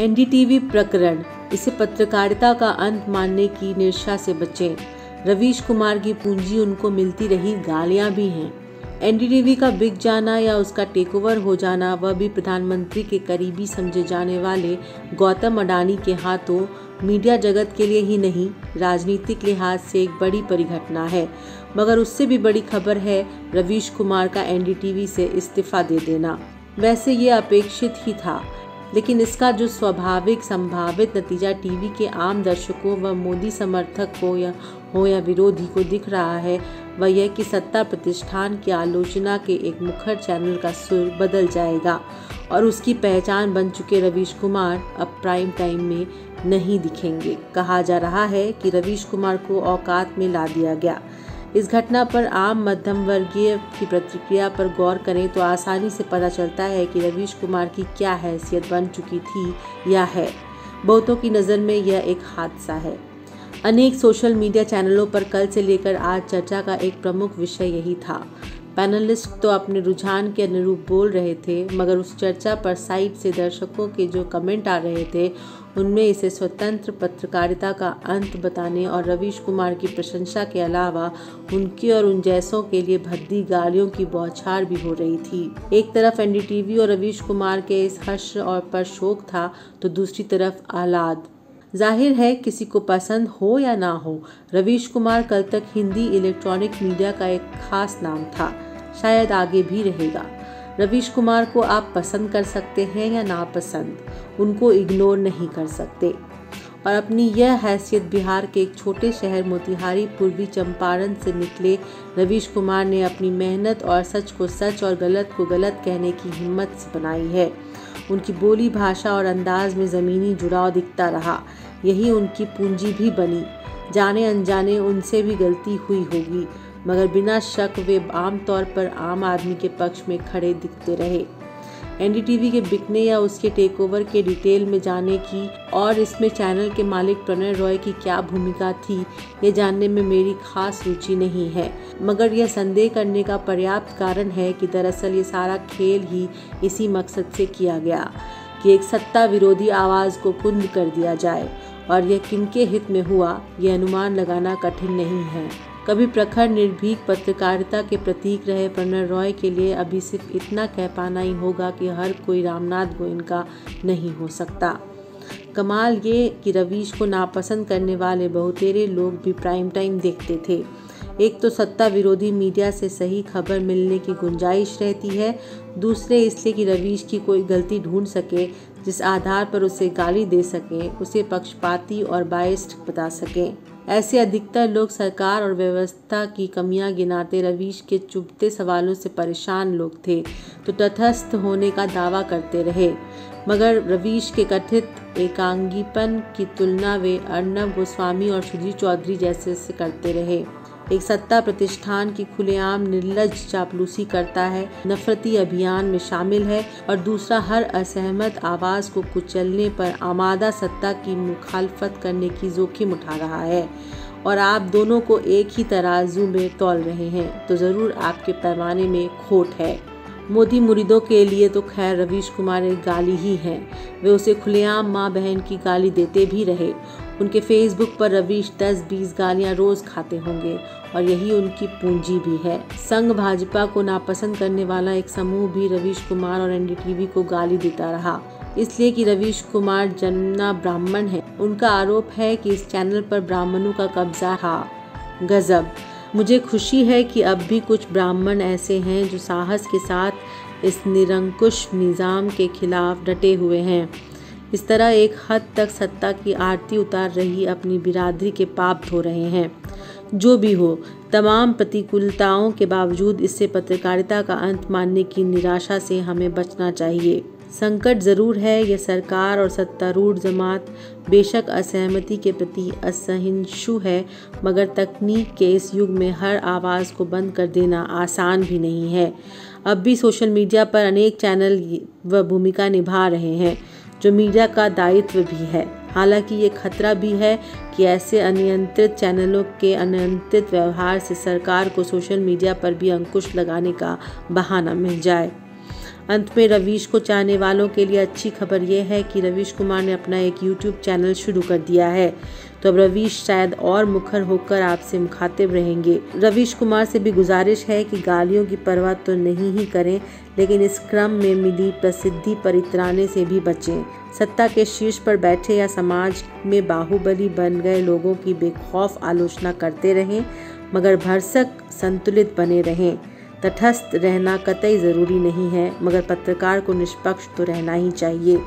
NDTV प्रकरण, इसे पत्रकारिता का अंत मानने की निराशा से बचें। रवीश कुमार की पूंजी उनको मिलती रही गालियां भी हैं। एनडीटीवी का बिक जाना या उसका टेकओवर हो जाना, वह भी प्रधानमंत्री के करीबी समझे जाने वाले गौतम अडानी के हाथों, मीडिया जगत के लिए ही नहीं, राजनीतिक लिहाज से एक बड़ी परिघटना है। मगर उससे भी बड़ी खबर है रवीश कुमार का एनडीटीवी से इस्तीफा दे देना। वैसे ये अपेक्षित ही था, लेकिन इसका जो स्वाभाविक संभावित नतीजा टीवी के आम दर्शकों व मोदी समर्थक हो या विरोधी को दिख रहा है, वह यह कि सत्ता प्रतिष्ठान की आलोचना के एक मुखर चैनल का सुर बदल जाएगा और उसकी पहचान बन चुके रवीश कुमार अब प्राइम टाइम में नहीं दिखेंगे। कहा जा रहा है कि रवीश कुमार को औकात में ला दिया गया। इस घटना पर आम मध्यम वर्गीय की प्रतिक्रिया पर गौर करें तो आसानी से पता चलता है कि रवीश कुमार की क्या हैसियत बन चुकी थी या है। बहुतों की नज़र में यह एक हादसा है। अनेक सोशल मीडिया चैनलों पर कल से लेकर आज चर्चा का एक प्रमुख विषय यही था। पैनलिस्ट तो अपने रुझान के अनुरूप बोल रहे थे, मगर उस चर्चा पर साइट से दर्शकों के जो कमेंट आ रहे थे, उनमें इसे स्वतंत्र पत्रकारिता का अंत बताने और रवीश कुमार की प्रशंसा के अलावा उनकी और उन जैसों के लिए भद्दी गालियों की बौछार भी हो रही थी। एक तरफ एनडीटीवी और रवीश कुमार के इस हर्ष और पर शोक था, तो दूसरी तरफ आह्लाद। जाहिर है किसी को पसंद हो या ना हो, रवीश कुमार कल तक हिंदी इलेक्ट्रॉनिक मीडिया का एक खास नाम था, शायद आगे भी रहेगा। रवीश कुमार को आप पसंद कर सकते हैं या नापसंद, उनको इग्नोर नहीं कर सकते। और अपनी यह हैसियत बिहार के एक छोटे शहर मोतिहारी पूर्वी चंपारण से निकले रवीश कुमार ने अपनी मेहनत और सच को सच और गलत को गलत कहने की हिम्मत से बनाई है। उनकी बोली भाषा और अंदाज में ज़मीनी जुड़ाव दिखता रहा, यही उनकी पूंजी भी बनी। जाने अनजाने उनसे भी गलती हुई होगी, मगर बिना शक वे आमतौर पर आम आदमी के पक्ष में खड़े दिखते रहे। एनडीटीवी के बिकने या उसके टेकओवर के डिटेल में जाने की और इसमें चैनल के मालिक प्रणय रॉय की क्या भूमिका थी, ये जानने में मेरी खास रुचि नहीं है। मगर यह संदेह करने का पर्याप्त कारण है कि दरअसल ये सारा खेल ही इसी मकसद से किया गया कि एक सत्ता विरोधी आवाज़ को कुंद कर दिया जाए, और यह किनके हित में हुआ, यह अनुमान लगाना कठिन नहीं है। कभी प्रखर निर्भीक पत्रकारिता के प्रतीक रहे प्रणय रॉय के लिए अभी सिर्फ इतना कह पाना ही होगा कि हर कोई रामनाथ गोयनका नहीं हो सकता। कमाल ये कि रवीश को नापसंद करने वाले बहुतेरे लोग भी प्राइम टाइम देखते थे। एक तो सत्ता विरोधी मीडिया से सही खबर मिलने की गुंजाइश रहती है, दूसरे इसलिए कि रवीश की कोई गलती ढूंढ सके जिस आधार पर उसे गाली दे सके, उसे पक्षपाती और बायस्ड बता सकें। ऐसे अधिकतर लोग सरकार और व्यवस्था की कमियां गिनाते रवीश के चुभते सवालों से परेशान लोग थे, तो तटस्थ होने का दावा करते रहे। मगर रवीश के कथित एकांगीपन की तुलना वे अर्नब गोस्वामी और सुधीर चौधरी जैसे से करते रहे। एक सत्ता प्रतिष्ठान की खुलेआम निर्लज्ज चापलूसी करता है, नफरती अभियान में शामिल है, और दूसरा हर असहमत आवाज़ को कुचलने पर आमादा सत्ता की मुखालफत करने की जोखिम उठा रहा है। और आप दोनों को एक ही तराजू में तौल रहे हैं, तो ज़रूर आपके पैमाने में खोट है। मोदी मुरीदों के लिए तो खैर रवीश कुमार एक गाली ही हैं। वे उसे खुलेआम माँ बहन की गाली देते भी रहे। उनके फेसबुक पर रवीश 10-20 गालियाँ रोज़ खाते होंगे, और यही उनकी पूंजी भी है। संघ भाजपा को नापसंद करने वाला एक समूह भी रवीश कुमार और एनडीटीवी को गाली देता रहा, इसलिए कि रवीश कुमार जन्मना ब्राह्मण है। उनका आरोप है कि इस चैनल पर ब्राह्मणों का कब्जा है। गजब। मुझे खुशी है कि अब भी कुछ ब्राह्मण ऐसे हैं जो साहस के साथ इस निरंकुश निज़ाम के खिलाफ डटे हुए हैं। इस तरह एक हद तक सत्ता की आरती उतार रही अपनी बिरादरी के पाप धो रहे हैं। जो भी हो, तमाम प्रतिकूलताओं के बावजूद इससे पत्रकारिता का अंत मानने की निराशा से हमें बचना चाहिए। संकट ज़रूर है, यह सरकार और सत्तारूढ़ जमात बेशक असहमति के प्रति असहिष्णु है, मगर तकनीक के इस युग में हर आवाज़ को बंद कर देना आसान भी नहीं है। अब भी सोशल मीडिया पर अनेक चैनल वह भूमिका निभा रहे हैं जो मीडिया का दायित्व भी है। हालांकि ये खतरा भी है कि ऐसे अनियंत्रित चैनलों के अनियंत्रित व्यवहार से सरकार को सोशल मीडिया पर भी अंकुश लगाने का बहाना मिल जाए। अंत में रवीश को चाहने वालों के लिए अच्छी खबर यह है कि रवीश कुमार ने अपना एक YouTube चैनल शुरू कर दिया है। तो अब रवीश शायद और मुखर होकर आपसे मुखातिब रहेंगे। रवीश कुमार से भी गुजारिश है कि गालियों की परवाह तो नहीं ही करें, लेकिन इस क्रम में मिली प्रसिद्धि पर इतराने से भी बचें। सत्ता के शीर्ष पर बैठे या समाज में बाहुबली बन गए लोगों की बेखौफ आलोचना करते रहें, मगर भरसक संतुलित बने रहें। तटस्थ रहना कतई ज़रूरी नहीं है, मगर पत्रकार को निष्पक्ष तो रहना ही चाहिए।